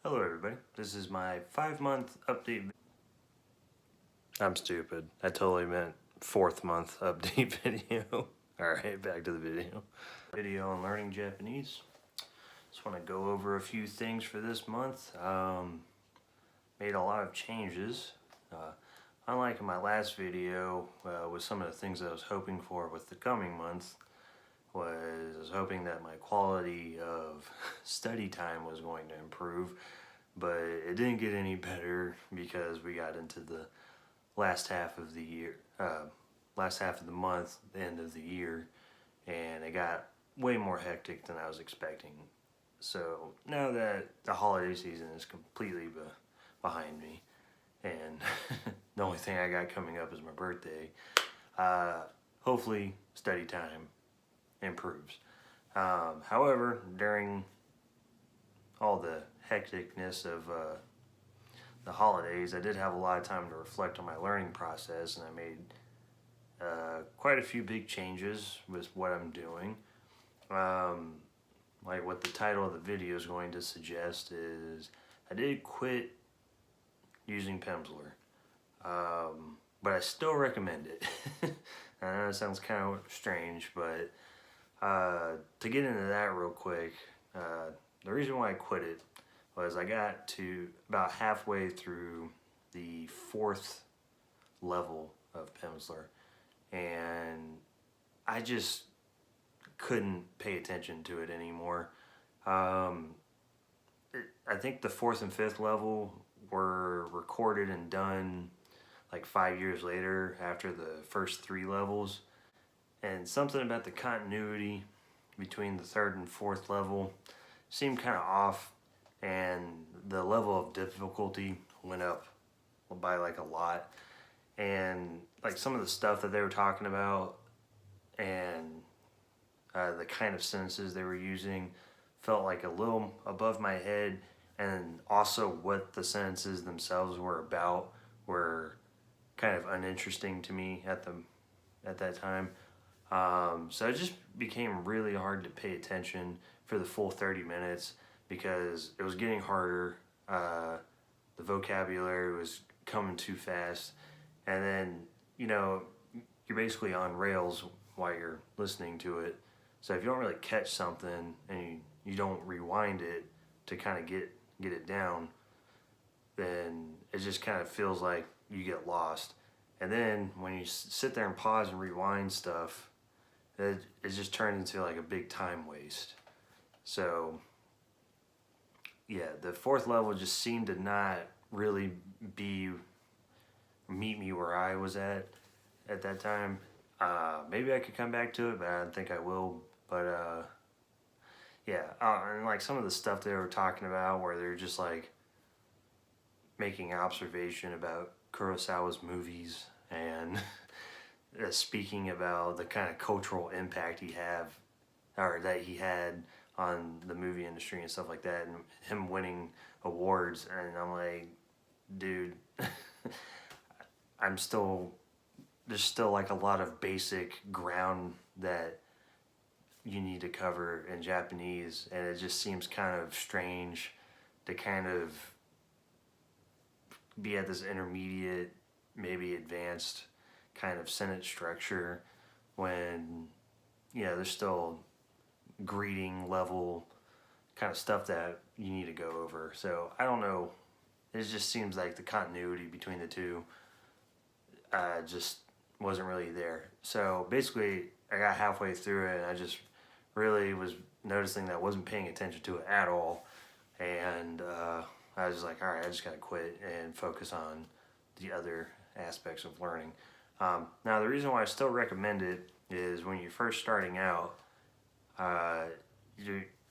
Hello everybody, this is my 5-month update. I'm stupid, I totally meant 4th month update video. Alright, back to the video. Video on learning Japanese. Just want to go over a few things for this month. Made a lot of changes. Unlike in my last video with some of the things I was hoping for with the coming month, I was hoping that my quality of study time was going to improve, but it didn't get any better because we got into the last half of the year, last half of the month, the end of the year, and it got way more hectic than I was expecting. So now that the holiday season is completely behind me, and the only thing I got coming up is my birthday, hopefully study time improves. However, during all the hecticness of the holidays, I did have a lot of time to reflect on my learning process, and I made quite a few big changes with what I'm doing. Like what the title of the video is going to suggest is I did quit using Pimsleur, but I still recommend it. I know it sounds kind of strange, but to get into that real quick, the reason why I quit it was I got to about halfway through the 4th level of Pimsleur, and I just couldn't pay attention to it anymore. I think the 4th and 5th level were recorded and done like 5 years later after the first 3 levels. And something about the continuity between the 3rd and 4th level seemed kind of off, and the level of difficulty went up by like a lot. And like some of the stuff that they were talking about and the kind of sentences they were using felt like a little above my head, and also what the sentences themselves were about were kind of uninteresting to me at that time. So it just became really hard to pay attention for the full 30 minutes because it was getting harder. The vocabulary was coming too fast, and then you're basically on rails while you're listening to it. So if you don't really catch something and you don't rewind it to kind of get it down, then it just kind of feels like you get lost. And then when you sit there and pause and rewind stuff, it just turned into like a big time waste. So yeah, the 4th level just seemed to not really meet me where I was at that time. Maybe I could come back to it, but I don't think I will. But yeah, and like some of the stuff they were talking about where they're just like making observation about Kurosawa's movies and speaking about the kind of cultural impact he had on the movie industry and stuff like that, and him winning awards. And I'm like, dude, there's still like a lot of basic ground that you need to cover in Japanese, and it just seems kind of strange to kind of be at this intermediate, maybe advanced kind of sentence structure when there's still greeting level kind of stuff that you need to go over. So I don't know, it just seems like the continuity between the two just wasn't really there. So basically I got halfway through it and I just really was noticing that I wasn't paying attention to it at all, and I was like, alright, I just gotta quit and focus on the other aspects of learning. Now the reason why I still recommend it is when you're first starting out,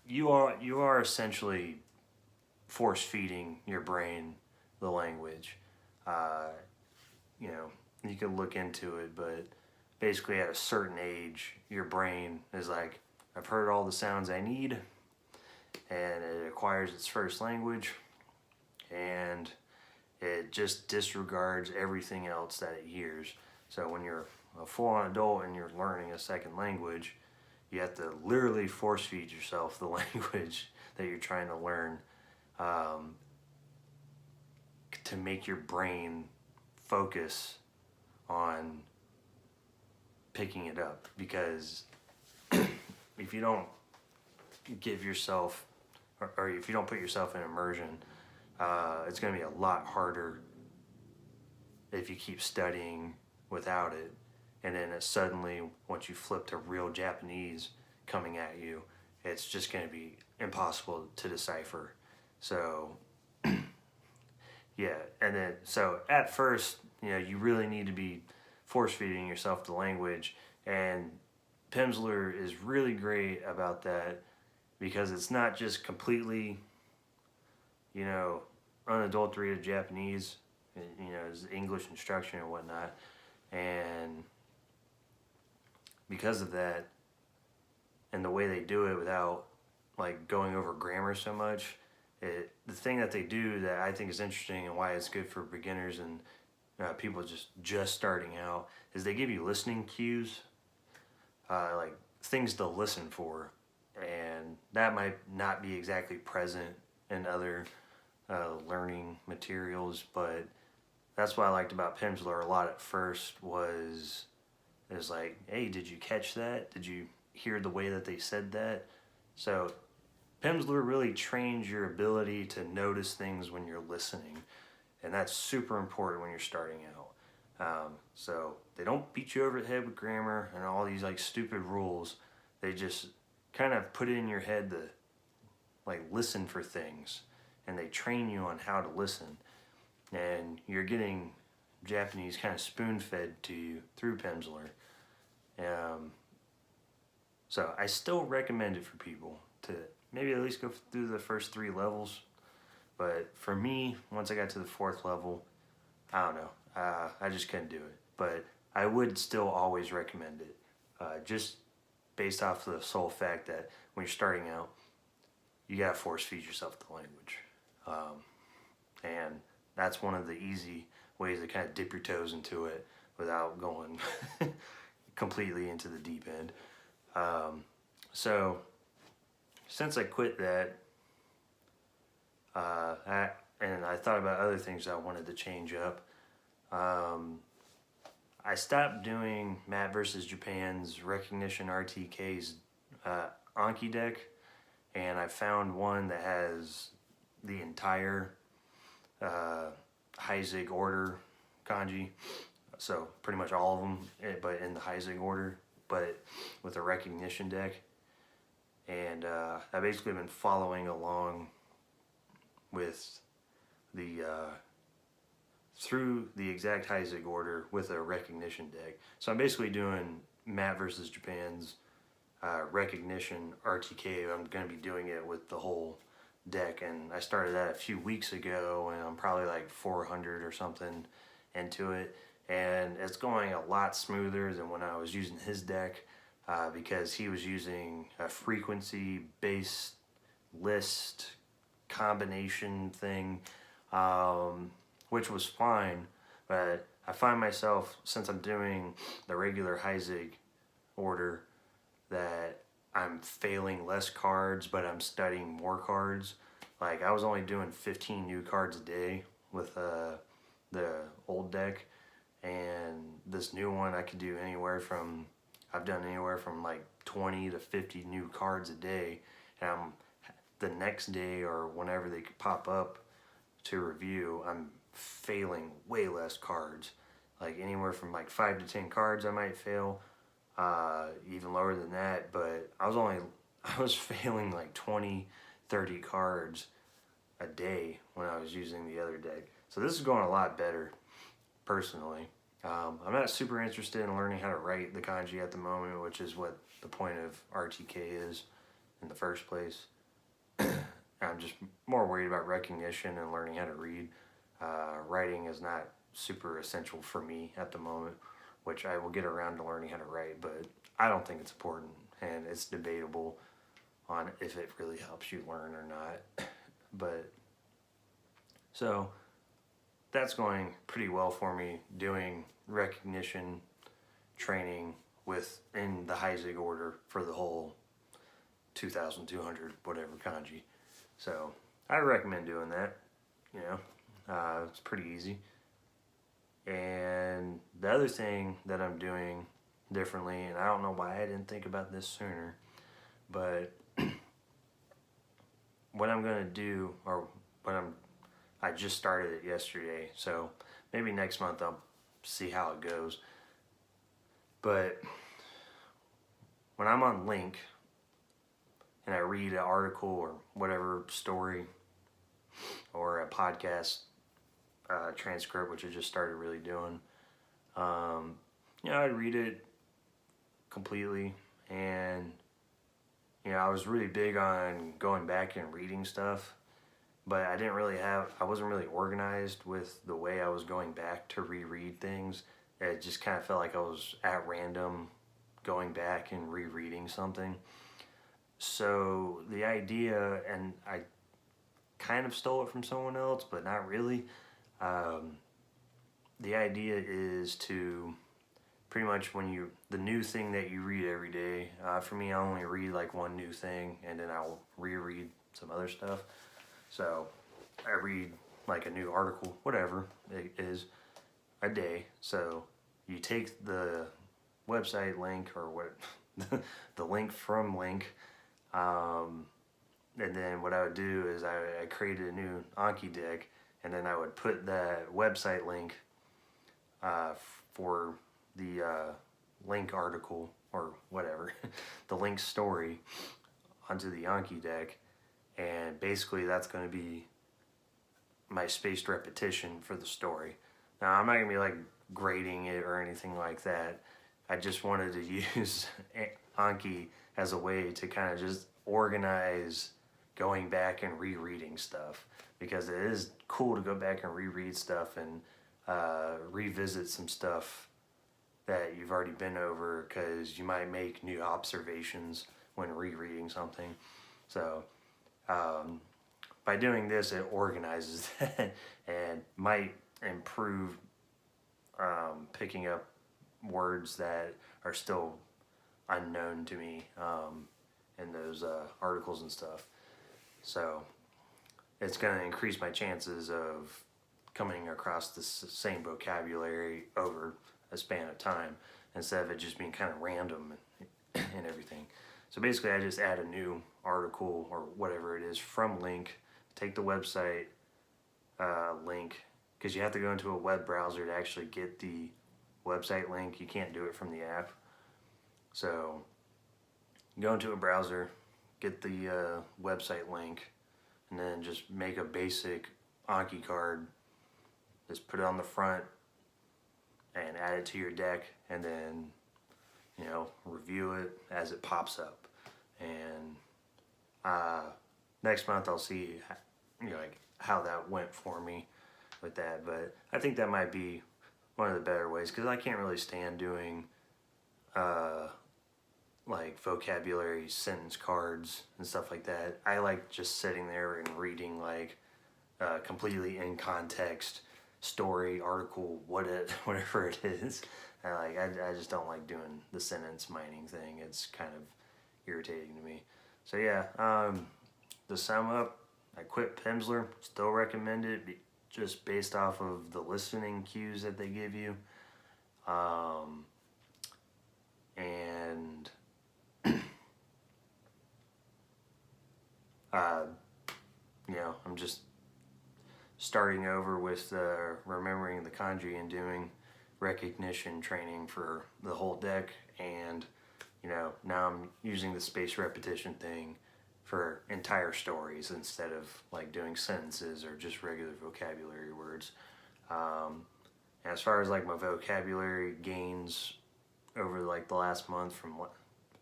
you are essentially force feeding your brain the language. You can look into it, but basically at a certain age, your brain is like, I've heard all the sounds I need, and it acquires its first language, and it just disregards everything else that it hears. So when you're a full-on adult and you're learning a second language, you have to literally force feed yourself the language that you're trying to learn um, to make your brain focus on picking it up. Because if you don't give yourself, or if you don't put yourself in immersion, it's going to be a lot harder if you keep studying without it. And then it suddenly, once you flip to real Japanese coming at you, it's just going to be impossible to decipher. So, yeah. And then, so at first, you really need to be force feeding yourself the language. And Pimsleur is really great about that, because it's not just completely, unadulterated Japanese, it's English instruction and whatnot. And because of that, and the way they do it without like going over grammar so much, the thing that they do that I think is interesting and why it's good for beginners and people just starting out, is they give you listening cues, like things to listen for, and that might not be exactly present in other learning materials. But that's what I liked about Pimsleur a lot at first, was it was like, hey, did you catch that? Did you hear the way that they said that? So Pimsleur really trains your ability to notice things when you're listening, and that's super important when you're starting out. So they don't beat you over the head with grammar and all these like stupid rules. They just kind of put it in your head to like listen for things, and they train you on how to listen. And you're getting Japanese kind of spoon-fed to you through Pimsleur. So I still recommend it for people to maybe at least go through the first 3 levels. But for me, once I got to the 4th level, I don't know. I just couldn't do it. But I would still always recommend it, just based off the sole fact that when you're starting out, you gotta force feed yourself the language. And that's one of the easy ways to kind of dip your toes into it without going completely into the deep end. So since I quit that, and I thought about other things I wanted to change up, I stopped doing Matt versus Japan's Recognition RTK's Anki deck, and I found one that has the entire Heisig order kanji, so pretty much all of them, but in the Heisig order, but with a recognition deck. And I've basically been following along with the through the exact Heisig order with a recognition deck. So I'm basically doing Matt versus Japan's recognition RTK. I'm going to be doing it with the whole deck, and I started that a few weeks ago, and I'm probably like 400 or something into it, and it's going a lot smoother than when I was using his deck, because he was using a frequency based list combination thing, which was fine. But I find myself, since I'm doing the regular Heisig order, that I'm failing less cards, but I'm studying more cards. Like, I was only doing 15 new cards a day with the old deck, and this new one I could do I've done anywhere from like 20 to 50 new cards a day, and the next day or whenever they could pop up to review, I'm failing way less cards. Like anywhere from like 5 to 10 cards I might fail, even lower than that, but I was failing like 20, 30 cards a day when I was using the other deck. So this is going a lot better, personally. I'm not super interested in learning how to write the kanji at the moment, which is what the point of RTK is in the first place. I'm just more worried about recognition and learning how to read. Writing is not super essential for me at the moment, which I will get around to learning how to write, but I don't think it's important, and it's debatable on if it really helps you learn or not. But so that's going pretty well for me, doing recognition training in the Heisig order for the whole 2,200 whatever kanji. So I recommend doing that. You know, it's pretty easy. And the other thing that I'm doing differently, and I don't know why I didn't think about this sooner, but what I'm gonna do, or I just started it yesterday, so maybe next month I'll see how it goes. But when I'm on Link and I read an article or whatever story or a podcast transcript, which I just started really doing, I'd read it completely, and I was really big on going back and reading stuff, but I wasn't really organized with the way I was going back to reread things. It just kind of felt like I was at random going back and rereading something. So the idea, and I kind of stole it from someone else, but not really. The idea is to pretty much the new thing that you read every day, for me, I only read like one new thing and then I'll reread some other stuff. So I read like a new article, whatever it is, a day. So you take the website link or what, the link from Link, and then what I would do is I created a new Anki deck, and then I would put that website link for the Link article or whatever, the Link story onto the Anki deck, and basically that's going to be my spaced repetition for the story. Now I'm not going to be like grading it or anything like that. I just wanted to use Anki as a way to kind of just organize going back and rereading stuff, because it is cool to go back and reread stuff and revisit some stuff that you've already been over, because you might make new observations when rereading something. So by doing this, it organizes that and might improve picking up words that are still unknown to me in those articles and stuff. So it's going to increase my chances of coming across the same vocabulary over a span of time, instead of it just being kind of random and everything. So basically I just add a new article or whatever it is from Link, take the website link, because you have to go into a web browser to actually get the website link. You can't do it from the app. So go into a browser, get the website link, and then just make a basic Anki card. Just put it on the front and add it to your deck, and then review it as it pops up. And next month I'll see how that went for me with that. But I think that might be one of the better ways, because I can't really stand doing like vocabulary sentence cards and stuff like that. I like just sitting there and reading like completely in context story, article, whatever it is. I just don't like doing the sentence mining thing. It's kind of irritating to me. So yeah, to sum up, I quit Pimsleur. Still recommend it, just based off of the listening cues that they give you. And I'm just starting over with remembering the kanji and doing recognition training for the whole deck, and now I'm using the space repetition thing for entire stories instead of like doing sentences or just regular vocabulary words. As far as like my vocabulary gains over like the last month from the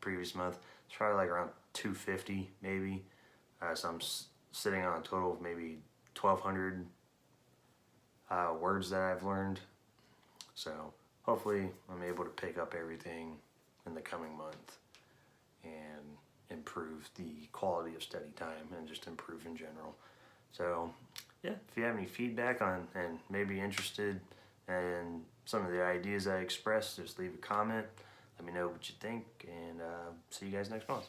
previous month, it's probably like around 250 maybe. So I'm sitting on a total of maybe 1,200 words that I've learned. So hopefully I'm able to pick up everything in the coming month and improve the quality of study time and just improve in general. So yeah, if you have any feedback on and maybe interested in some of the ideas I expressed, just leave a comment. Let me know what you think, and see you guys next month.